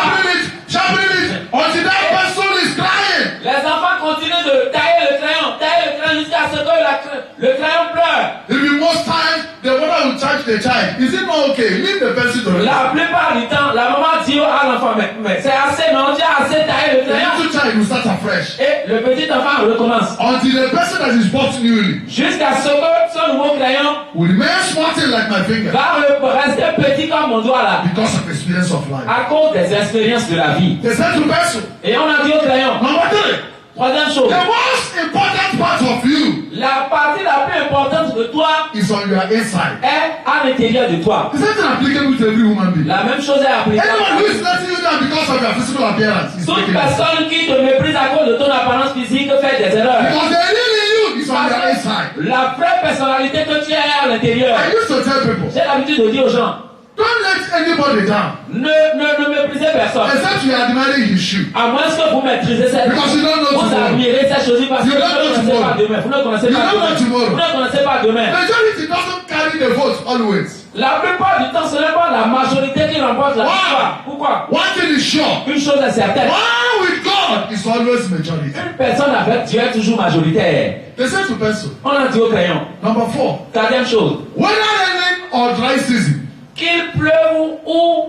sharpening it, until that person is crying. Les enfants continuent de tailler le crayon jusqu'à ce que le crayon pleure. Even most times, the mother will charge the child. Is it not okay? Leave the pencil to the La plupart du temps, la maman dit à l'enfant, mais c'est assez, non, tu as assez taillé le The crayon. little child will start afresh. Et le petit enfant recommence. Until the person that is bought newly Jusqu'à ce que son nouveau crayon will remain smarting like my finger va rester petit comme mon doigt là. because of experience of life. À cause des expériences de la vie. The second person. Et on a dit au crayon, Number three. troisième chose, The most important part of you la partie la plus importante de toi is on your inside. est à l'intérieur de toi. The same thing applicable to every human being. La même chose est appliquée. Anyone who is letting you down because of your physical appearance is Toute taking it. personne qui te méprise à cause de ton apparence physique fait des erreurs. Because the real in you is on your inside. La vraie personnalité que tu as à l'intérieur. I used to tell people, J'ai l'habitude de dire aux gens, don't let anybody down ne méprisez personne. except you are admiring his shoe. À moins que vous maîtrisez cette Because you don't know vous tomorrow. admirez cette chose parce que You vous don't know ne connaissez tomorrow. pas demain. Vous ne connaissez You pas don't know demain. tomorrow. Vous ne connaissez pas demain. Majority doesn't carry the vote always. La plupart du temps, ce n'est pas la majorité qui remporte la victoire. Pourquoi? One thing is sure. Une chose est certaine. One with God is always majority. Une personne avec Dieu est toujours majoritaire. The same to pencil. On a dit au crayon. Number 4. Quatrième chose. Whether raining or dry season, Qu'il pleuve ou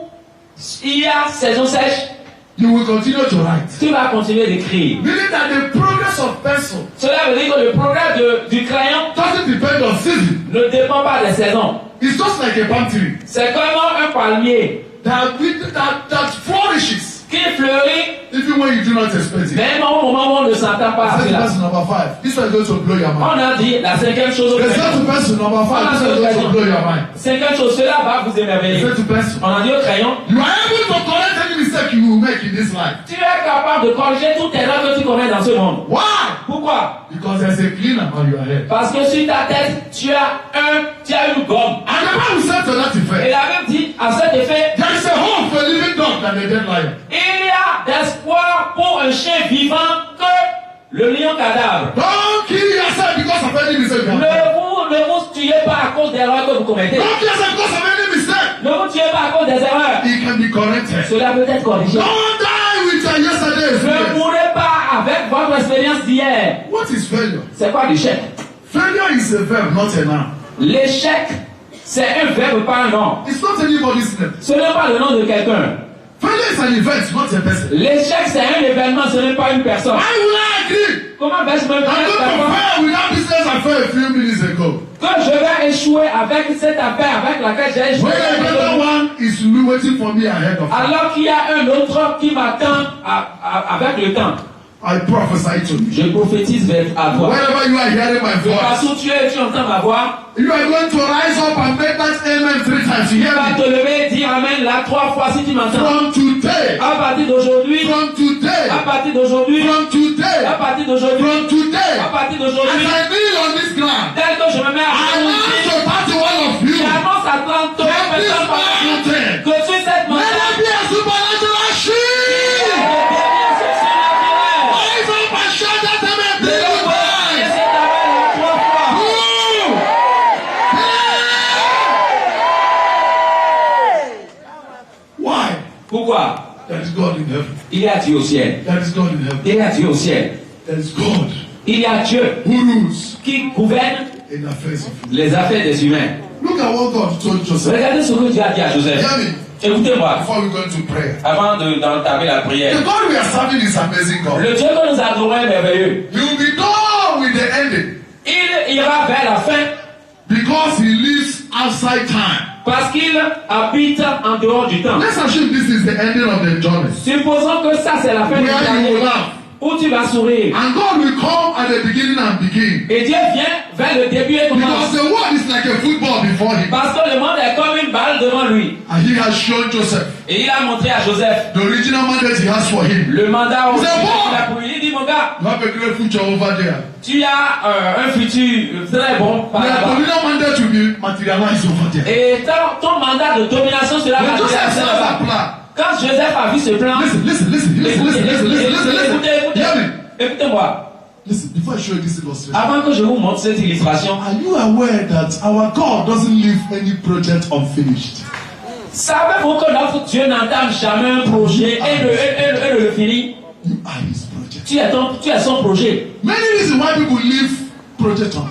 il y a saison sèche, you will continue to write. tu vas continuer d'écrire. Meaning that the progress of pencil Cela veut dire que le progrès du crayon doesn't depend on season. ne dépend pas des saisons. It's just like a palm tree C'est comme un palmier that flourishes qui fleurit even when you do not expect it. même au moment où on ne s'attend pas à That's cela. person number 5. This one is going to blow your mind. On a dit la cinquième chose au The crayon. second person number 5. This one is going to blow your mind. Cinquième chose, cela va vous The émerveiller. second person. On a dit au crayon, You are able to correct any mistake you will make in this life. tu es capable de corriger toute erreur que tu connais dans ce monde. Why? Pourquoi? Because there's a cleaner on your head. Parce que sur ta tête, tu as une gomme. And the Bible said to that Et effect, la Bible dit, à cet effet, there is a hope for a living dog than a dead lion. il y a d'espoir pour un chien vivant que le lion cadavre. Don't kill yourself because of any mistake you have made. Ne vous tuez pas à cause des erreurs que vous commettez. Don't kill yourself because of any mistake. Ne vous tuez pas à cause des erreurs. It can be corrected. Cela peut être corrigé. Don't die with your yesterday Ne experience. mourrez pas avec votre expérience d'hier. What is failure? C'est quoi l'échec? Failure is a verb, not a noun. L'échec, c'est un verbe, pas un nom. It's not anybody's name. Ce n'est pas le nom de quelqu'un. Failure is an event, not a person. L'échec, c'est un événement, ce n'est pas une personne. Why will I agree? Comment vais-je me I'm faire going to savoir fail with that business I failed a few minutes ago. que je vais échouer avec cette affaire avec laquelle j'ai échoué? When a better one is waiting for me ahead of me. Alors qu'il y a un autre qui m'attend avec le temps. I prophesy to you. Je prophétise à toi. Wherever you are hearing my voice, Partout où tu es, tu entends ma voix. you are going to rise up and make that amen 3 times. You Tu vas hear te me? lever et dire Amen là 3 fois si tu m'entends. From today, À partir d'aujourd'hui, from today, à partir d'aujourd'hui, from today, à partir d'aujourd'hui, from today, à partir as d'aujourd'hui, I kneel on this ground, tel que je me mets à I announce ici, to all of you, j'annonce à 30 that this personnes mountain, que sur cette let montagne, there be a supernatural shield. Rise up and shout that amen 3 times. Ooh. Why? Pourquoi? There is God in heaven. Il y a Dieu au ciel. There is God in heaven. Il y a Dieu au ciel. There is God Il y a Dieu who rules qui gouverne in affairs of you. les affaires des humains. Look at what God told Joseph. Regardez ce que Dieu a dit à Joseph. Hear me Écoutez-moi, before we go into prayer. avant d'entamer la prière. The God we are serving is amazing God. Le Dieu que nous adorons est merveilleux. He will be done with the ending Il ira vers la fin because he lives outside time. parce qu'il habite en dehors du temps. Let's assume this is the ending of the journey. Supposons que ça c'est la fin du Where you will journée laugh. où tu vas sourire. And God will come at the beginning and begin. Et Dieu vient vers le début et Because commence. the world is like a football before him. Parce que le monde est comme une balle devant lui. And he has shown Joseph Et il a montré à Joseph the original mandate he has for him. le mandat C'est bon. qu'il a pour lui. Il dit, mon gars, You have a great future over there. tu as un futur très bon par Your là-bas. dominion mandate will be materialized over there. Et ton mandat de domination sera When Joseph matérialisé saw that là-bas. plan, Quand Joseph a vu ce plan, Hear me. écoutez-moi. Listen, before I show you this illustration, Avant que je vous montre cette illustration, are you aware that our God doesn't leave any project unfinished? savez-vous que notre Dieu n'entame jamais un projet et ne le finit? You are his project. Tu es son projet. Many reasons why people leave project on.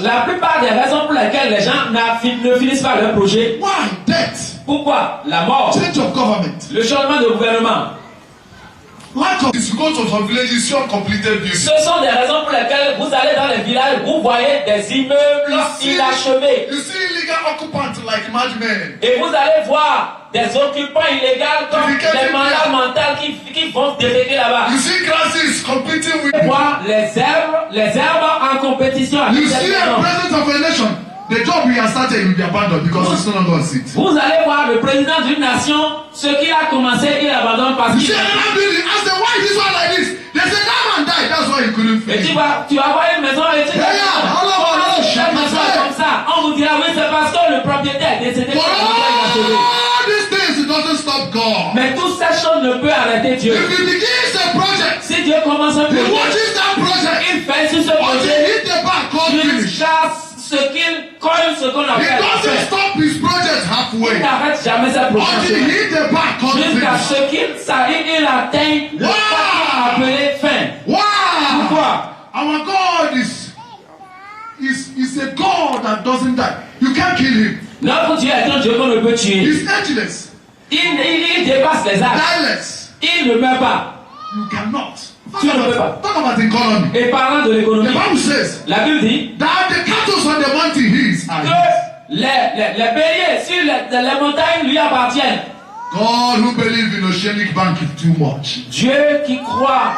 La plupart des raisons pour lesquelles les gens ne finissent pas leur projet. Why? Death. Pourquoi? La mort, Change of government. le changement de gouvernement. Lack of this. You go to some villages, you completed buildings. Ce sont des raisons pour lesquelles vous allez dans les villages, vous voyez des immeubles inachevés. You see illegal occupants like madmen. Et vous allez voir des occupants illégaux comme des malades mentaux qui vont déléguer là-bas. You see grasses competing with. Voir les herbes en compétition avec You les see a gens. president of a nation. The job he has started will be abandoned because it's no longer a seat. Vous allez voir le président d'une nation, ce qu'il a commencé, il abandonne parce You qu'il... see another building. Ask them why this one like this. They say that man died. That's why he couldn't Et finish. tu vas voir une maison et tu dis, cette maison est comme ça. On vous dira, oui, c'est parce que le propriétaire est décédé. For all these things, it doesn't stop God. Mais toutes ces choses ne peuvent arrêter Dieu. If he begins a project, Si Dieu commence un he projet, watches that project il fait sur ce until projet he hit the bar, God finish. jusqu'à ce qu'il colle ce qu'on He appelle. doesn't stop his project Il halfway n'arrête jamais sa until he projet. hit the bar, God Jusqu'à finish. ce qu'il atteigne le temps appelé fin. Wow! Pourquoi? Our God is a God that doesn't die. You can't kill him. Notre Dieu est un Dieu qu'on ne peut tuer. He's ageless, Il dépasse les âges. direless. Il ne meurt pas. You cannot. Tu ne peux pas. Talk about economy. Et parlant de The l'économie, Bible says la Bible dit that the cattle on the mountain his are que his. les béliers sur les montagnes lui appartiennent. God who believes in Oceanic Bank is too much. Dieu qui croit,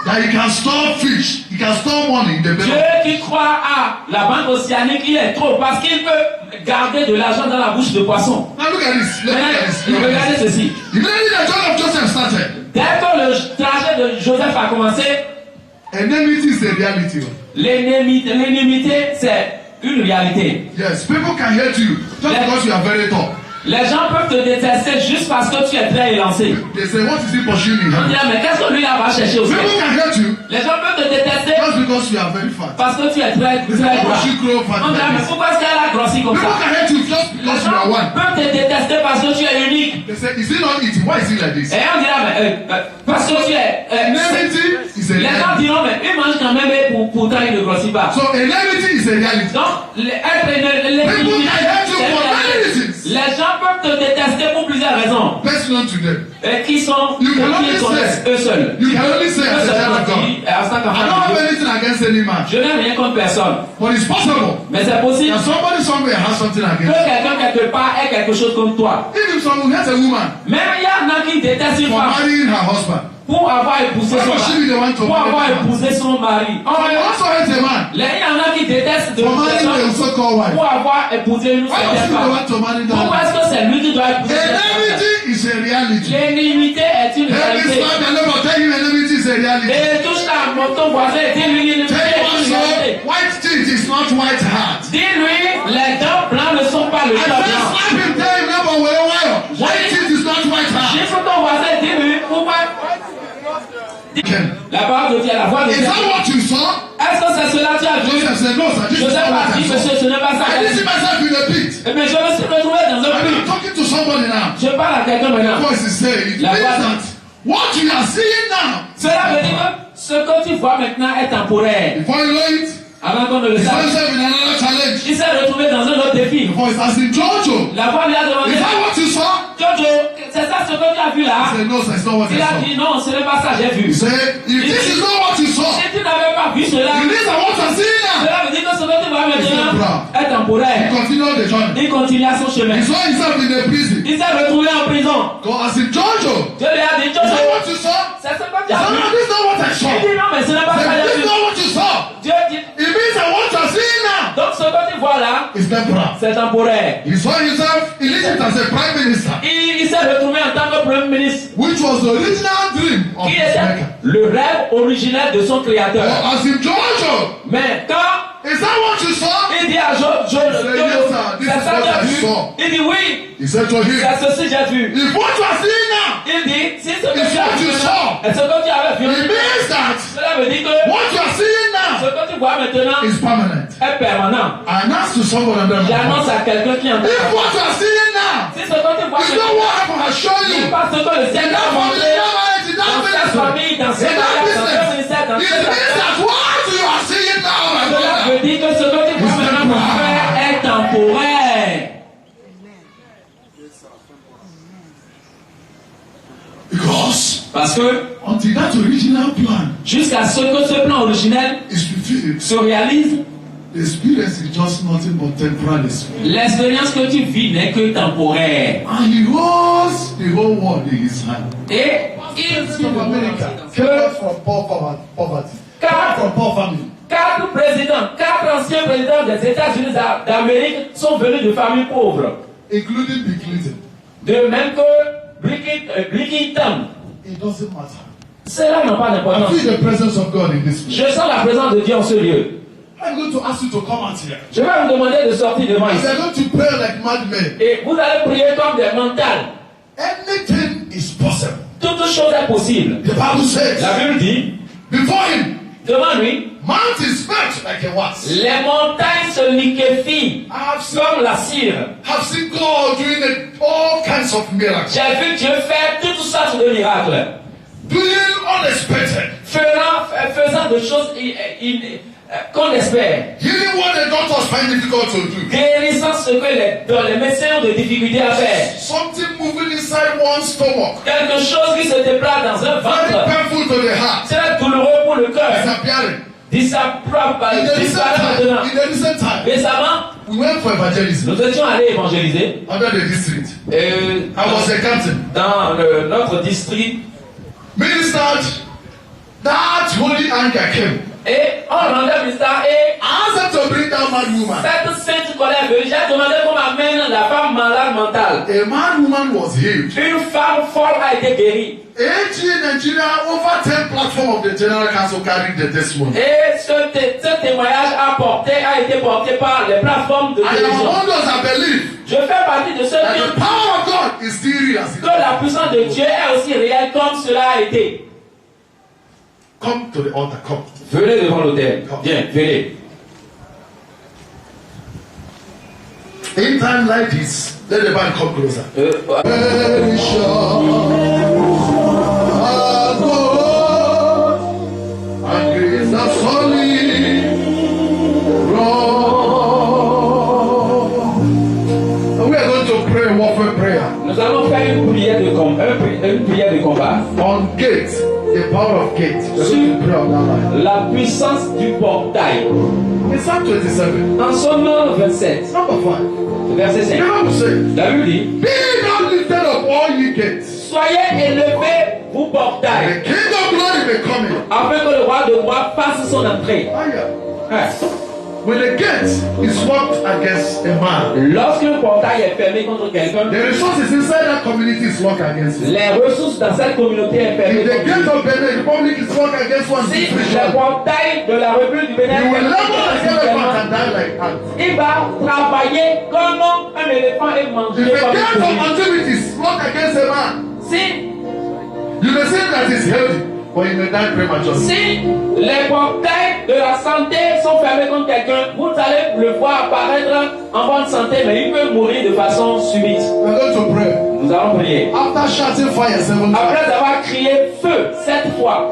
That he can store fish, he can store money in the Dieu belly. qui croit à la banque océanique, il est trop parce qu'il peut garder de l'argent dans la bouche de poisson. Now look at this. Look at this. Look at Regardez this. ceci. Immediately the journey of Joseph started. Dès que le trajet de Joseph a commencé, Enmity is a reality. l'énimité, c'est une réalité. Yes, people can hate you just because you are very tall. Les gens peuvent te détester juste parce que tu es très élancé. They say, what is he pursuing? On dirait, mais qu'est-ce que lui là va chercher aussi? People can hate you Les gens peuvent te détester just because you are very fat. parce que tu es très They say, gras. why should grow fat On dirait, like mais this? pourquoi est-ce qu'elle a grossi comme People ça? can hate you just Les because you are gens one. peuvent te détester parce que tu es unique. They say, is he not eating? Why is he like this? Et on dira, mais parce que tu es... Enmity is a les gens reality. diront, mais il mange quand même et pourtant il ne grossit pas. So enmity is a reality. Donc, People can hate you for many reasons. les gens peuvent te détester pour plusieurs raisons. Personal to them. Et qui sont... You can only qui connaissent say- eux seuls. You can only say as a child of God. I don't have anything against any man. Je n'ai rien contre personne. But it's possible Mais c'est possible that somebody somewhere has something que against you. quelqu'un quelque part ait quelque chose contre toi. If someone hates a woman Même il y en a qui détestent une for femme marrying her husband, pour avoir épousé why son must she mari. be the one to Pour marry avoir her man? épousé son mari. But you also hate a man Il y en a qui détestent de for marrying a personne so-called wife. pour avoir épousé une Why must she certaine be the femme. one to marry Pourquoi that? est-ce que c'est lui qui doit épouser cette femme? Enmity is a reality. L'inimité est une Every réalité. man that never tell you enmity is a reality. Et touche à ton voisin et dis-lui l'inimité Tell you est une réalité. also, white teeth is not white heart. Dis-lui, les dents blancs ne sont pas le I cœur just blanc. slap him, tell him never wait a while. White teeth is not white heart. Gifle ton voisin et dis-lui, pourquoi? Ken, La parole de Dieu, la voix de is Dieu. that what you saw? Est-ce que c'est cela que tu as vu? Joseph said, no, sir, this is Joseph not a what I dit, monsieur, saw. ce n'est pas ça. I didn't see myself in a pit. Mais je me suis retrouvé dans un I'm puits. talking to somebody now. Je parle à quelqu'un The maintenant. voice is saying, it La means voix- that what you are seeing now, Cela veut dire que ce que tu vois maintenant est temporaire. before you know it, Avant qu'on ne le he found sache. himself in another challenge. Il s'est retrouvé dans un autre défi. The voice asking, Jojo, La voix lui a demandé, is that what you saw? Jojo, c'est ça ce que tu as vu He là? said, no, sir, it's not what I Il a saw. dit, non, ce n'est pas ça, j'ai He vu. said, if this is not what you saw, Si tu n'avais pas vu cela, it means that what I'm seeing now. cela veut dire que ce que tu vois maintenant est He temporaire. continued the journey. Il continua son chemin. He saw himself in a prison. Il s'est retrouvé en prison. God asked, Jojo, Dieu lui a dit, is that Jojo, what you saw? c'est ce que tu He as said, vu. no, this is not what I saw. Il dit, non, mais ce n'est pas He ça, said, j'ai this vu. is not what you saw. Dieu dit, It means that what you're seeing now donc ce que tu vois là, is temporal. c'est temporaire. He saw himself in Egypt as a prime minister, Il s'est retrouvé en tant que premier ministre. which was the original dream of qui his était maker. le rêve originel de son créateur. As in Joshua, Mais quand is that what you saw? il dit à Job, said, "Yes, sir, this c'est is ça what que tu as I vu. saw." Il dit oui, He said to him, c'est ceci que j'ai vu. if what you are seeing now, Il dit, si ce que It's tu as what vu you maintenant, saw. et ce que tu avais vu, it means that cela veut dire que what you are seeing ce now que tu vois maintenant is permanent. est permanent. I announce to someone of them. J'annonce à quelqu'un qui entend. If what you are seeing now Si ce que tu vois is not what heaven has shown n'est you, pas ce que le ciel in t'a that family, montré, in that dans cette ministry, famille, dans in cette that mariage, dans ce business, ministère, dans it cette means affaire, that what you are seeing now, my cela brother, veut dire que ce que tu vois maintenant, mon frère, est temporaire. because Parce que until that original plan jusqu'à ce que ce plan originel is fulfilled, se réalise, the experience is just nothing but temporal experience. l'expérience que tu vis n'est que temporaire. And he holds the whole world in his hand. Et il President of America came from poverty, Quatre- from poor family. 4 présidents, 4 anciens présidents des États-Unis d'Amérique sont venus de familles pauvres. Including Bill Clinton. De même que Bill Clinton. It doesn't matter. Cela n'a pas I d'importance. feel the presence of God in this place. Je sens la présence de Dieu en ce lieu. I'm going to ask you to come out here. Je vais vous demander de sortir devant And ici. they're going to pray like madmen. Et vous allez prier comme des mentales. Anything is possible. Toute chose est possible. The Bible says, La Bible dit, before him, devant lui, mountains melt like a wax. les montagnes se liquéfient comme la cire. Have seen God doing all kinds of miracles. J'ai vu Dieu faire toutes sortes de miracles. Doing unexpected. Faisant des choses qu'on espère. Healing what the doctors find difficult to do. Guérissant ce que les médecins ont de difficultés à faire. Something moving inside one's stomach. Quelque chose qui se déplace dans un Very ventre. painful to the heart. C'est douloureux pour le cœur. Disappearing. Disparaît maintenant. In the recent time, Récemment, we went for evangelism nous étions allés évangéliser under the district. I was a captain. dans notre district Ministered. That holy anger came. et on rendait mystère et I asked them to bring down mad woman. cette sainte colère venue, j'ai demandé qu'on m'amène la femme malade mentale. A mad woman was healed. Une femme folle a été guérie. AG Nigeria, over 10 platforms of the General Council carried the testimony. Et ce témoignage a été porté par les plateformes de I am télévision. among those that believe Je fais partie de ceux that qui the power of God is still real. as it que la puissance de Dieu est aussi réelle comme cela a été. Come to the altar, come. Venez devant l'autel. Viens, venez. In time like this, let the band come closer. Euh, Very sure. Our God, and grace of solid rock. And we are going to pray a warfare prayer. Nous allons faire une prière de combat. On gate, the power of gate. We are going to pray on that line. La puissance du portail. In Psalm 27, En Somme 27, number 5, verset the 5. Bible says, La Bible dit, be not lifted up all ye gates. soyez élevés, vous The portails, King of glory may come in. afin que le roi de roi fasse son entrée. Ah, yeah. Hein. When the gate is locked against a man, Lorsqu'un portail est fermé contre quelqu'un, the resources inside that community is locked against him. les ressources dans cette communauté est fermée If the contre gate lui. of Benin Republic is locked against one Si le spiritual, portail de la République du Bénin you will est never fermé like elephant contre and die like ant. il va travailler comme un éléphant et If manger the comme gate une of souris. antiquity is locked against a man, Si you may say that he's healthy, but he may die prematurely. Si les portails de la santé sont fermés contre quelqu'un, vous allez le voir apparaître en bonne santé, mais il peut mourir de façon subite. We're going to pray. Nous allons prier. After shouting fire 7 times, Après avoir crié feu 7 fois,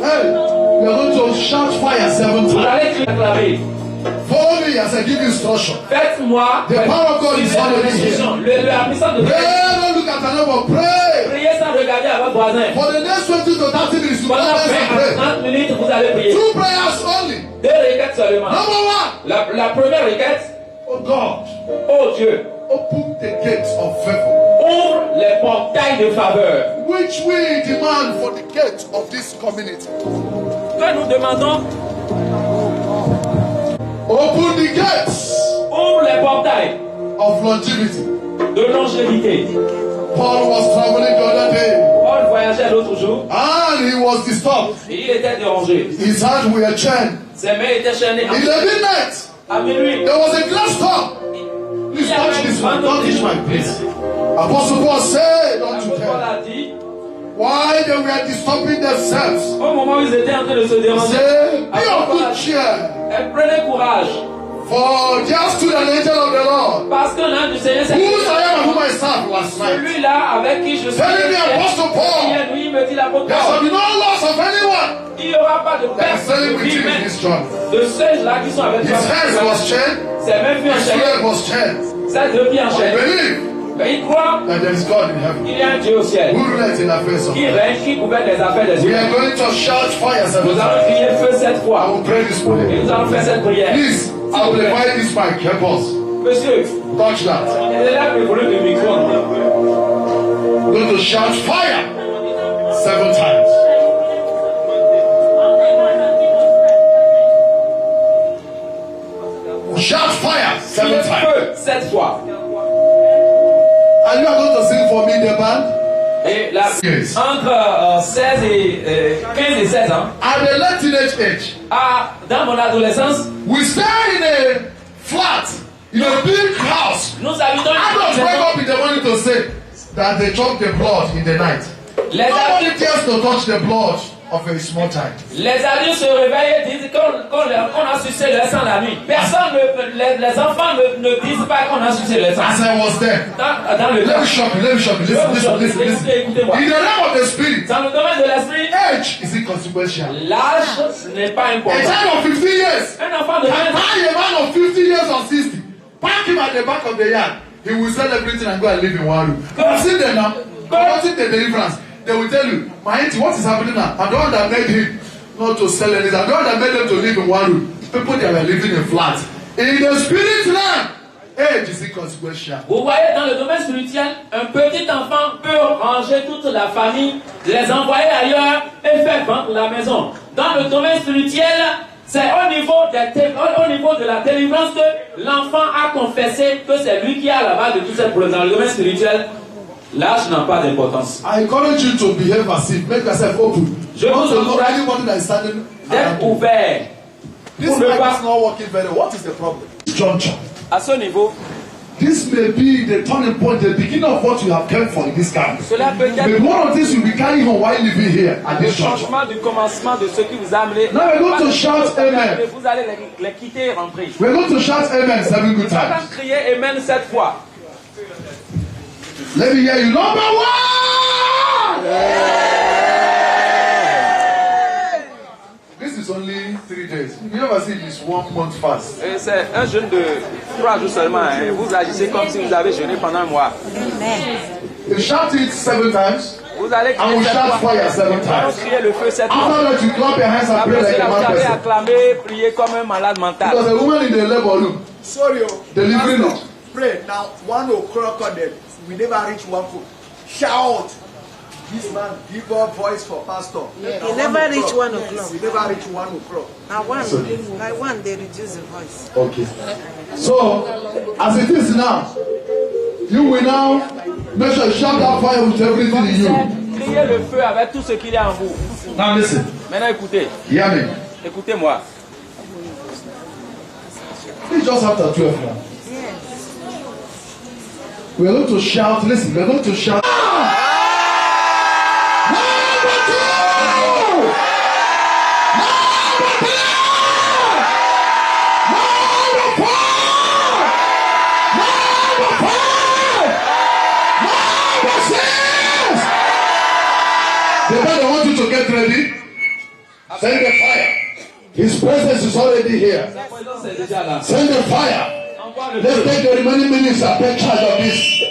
hey, we're going to shout fire 7 vous times. allez crier acclamer. Follow me as I give instruction. Faites-moi The power of God is already here. la puissance de Dieu. Pray, don't look at another, pray. Priez sans regarder à votre voisin. For the next 20 to 30 minutes, you Pendant always 20 à pray. 30 minutes, vous allez prier. 2 prayers only. 2 requêtes seulement. Number 1, La première requête, oh God, oh Dieu, open the gates of favor, ouvre les portails de faveur. which we demand for the gate of this community. Que nous demandons, Open the gates ouvre les portails of longevity. de longévité. Paul was traveling the other day. Paul voyageait l'autre jour and he was disturbed. et il était dérangé. His hands were chained. Ses mains étaient chaînées. In the midnight, À minuit, there was a glass top. Please touch this one. Don't touch my place. Apostle Paul said, don't you Paul tell. a dit, Why they were disturbing themselves. au moment où ils étaient en train de se déranger, Say, be of Paul a good dit, cheer. prenez courage, For just stood an angel of the Lord, parce qu'un ange du Seigneur s'est whose I am and whom I serve last night, celui-là avec qui je suis. telling me, Apostle Paul, Hier nuit, il me dit l'apôtre there shall Paul, be no loss of anyone il n'y aura pas de that is perte selling de with vie, you in mais this job. de ceux-là qui sont avec His hands toi. was chained, Ses mains furent his enchaînées, leg was chained. ses deux pieds I enchaînés. believe Mais il croit that there is God in heaven qu'il y a un Dieu au ciel who rules in affairs of qui men. règne, qui gouverne les affaires des We are humains. going to shout fire Nous 7 allons times. crier feu cette I fois. will pray this Et morning. nous allons faire cette prière. Please, amplify this mic. Help us. Monsieur, Touch that. élève le volume du micro. We're going to shout fire 7 times. Shout fire 7 Criez times. feu cette fois. And you are going to sing for me the band. Et là, Yes. entre 16 et 15 et 16 ans, At the late teenage age, dans mon adolescence, we stay in a flat, in a big house. nous habitons Adults wake up in the morning to say that they chop the blood in the night. les Nobody adultes, cares to touch the blood of a small child. les adultes se réveillent et disent qu'on a sucé le sang la nuit. Personne, les enfants ne disent pas qu'on a sucé le sang. As I was there, Dans le let temps, me shock you, let me shock you. Listen. écoutez-moi. In the realm of the spirit, Dans le domaine de l'esprit, age is inconsequential. l'âge n'est pas A important. child of 15 years Un enfant de can 20 ans, tie a man of 50 years or 60, park him at the back of the yard. He will sell everything and go and live in one room. I've seen them now. Watching the deliverance, they will tell you, my auntie, what is happening now? I'm the one that made him not to sell anything. I'm the one that made them to live in one room. People they were living in flats. In the spirit realm, age is inconsequential. vous voyez, dans le domaine spirituel, un petit enfant peut ranger toute la famille, les envoyer ailleurs et faire vendre la maison. Dans le domaine spirituel, c'est au niveau de la délivrance que l'enfant a confessé que c'est lui qui a la base de tout ces problèmes. Dans le domaine spirituel, l'âge n'a pas d'importance. I encourage you to behave as if, make yourself open. Je Want vous to know encourage anybody that is standing d'être around you. ouvert. This Pour mic ne pas- is not working very well. What is the problem? Juncture. À ce niveau, This may be the turning point, the beginning of what you have come for in this camp. cela peut Maybe être one of these will be carrying on while living here at le this juncture. changement du commencement de ce qui vous a amené. Now we're going to shout amen. Vous allez les quitter et rentrer. We're going to shout amen 7 good On va times. crier Amen cette fois. Let me hear you. Number one! This is only 3 days. You never see this 1 month fast. Et c'est un jeûne de 3 jours seulement. Hein. Vous agissez comme si vous avez jeûné pendant un mois. You shout it 7 times. Vous allez And we crier shout cette fois. fire 7 Nous allons times. crier le feu cette fois. After that, you clap your hands and pray Après like cela, a vous mad allez person. acclamer, prier comme un malade mental. There's a woman in the labor room Sorry, delivering it. pray now. 1 o'clock on them. We never reach 1 foot. Shout. This man give up voice for pastor. Yeah, Now he never 1 reach o'clock. 1 o'clock. We never reach 1 o'clock. Now one, they reduce the voice. Okay. So, as it is now, you will now make sure you shout that fire with everything in you. Criez le feu avec tout ce qu'il y a en vous. Now listen. Maintenant écoutez. Hear me. Écoutez-moi. It's just after 12 now. Yes. We're going to shout. Listen, we're going to shout. The man, I want you to get ready. Send the fire. His presence is already here. La présence est déjà là. Send the fire. Envoie le Let's feu. take the remaining minutes and take charge of this.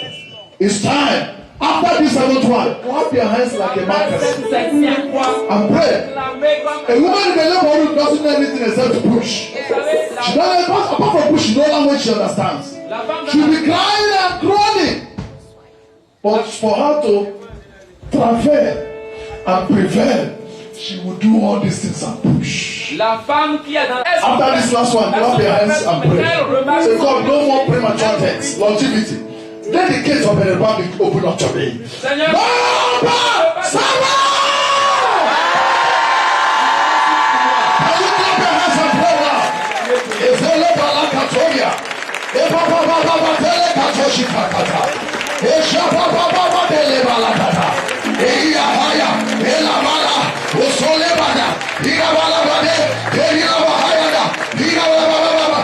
It's time. After this 7th one, clap your hands like a man person Septième fois, and pray. acclamez comme A woman in the labor room doesn't know anything except to push. vous savez, She doesn't, apart from push, no language she understands. la femme She'll be crying and groaning. But for her to travel and prevail, she will do all these things and push. La femme qui est dans After this last one, clap your hands and pray. Say, God, no more premature deaths, longevity. Let the gates of the Republic open up today. Seigneur, Number Power! Can you clap your hands and pray now? Ezele balakatoria. Baba tele katoshi kakata. Baba tele balakata. Eya haya. Ela bala. Osole bada. Ira bala bade. Ira bahaya da. Ira bala baba.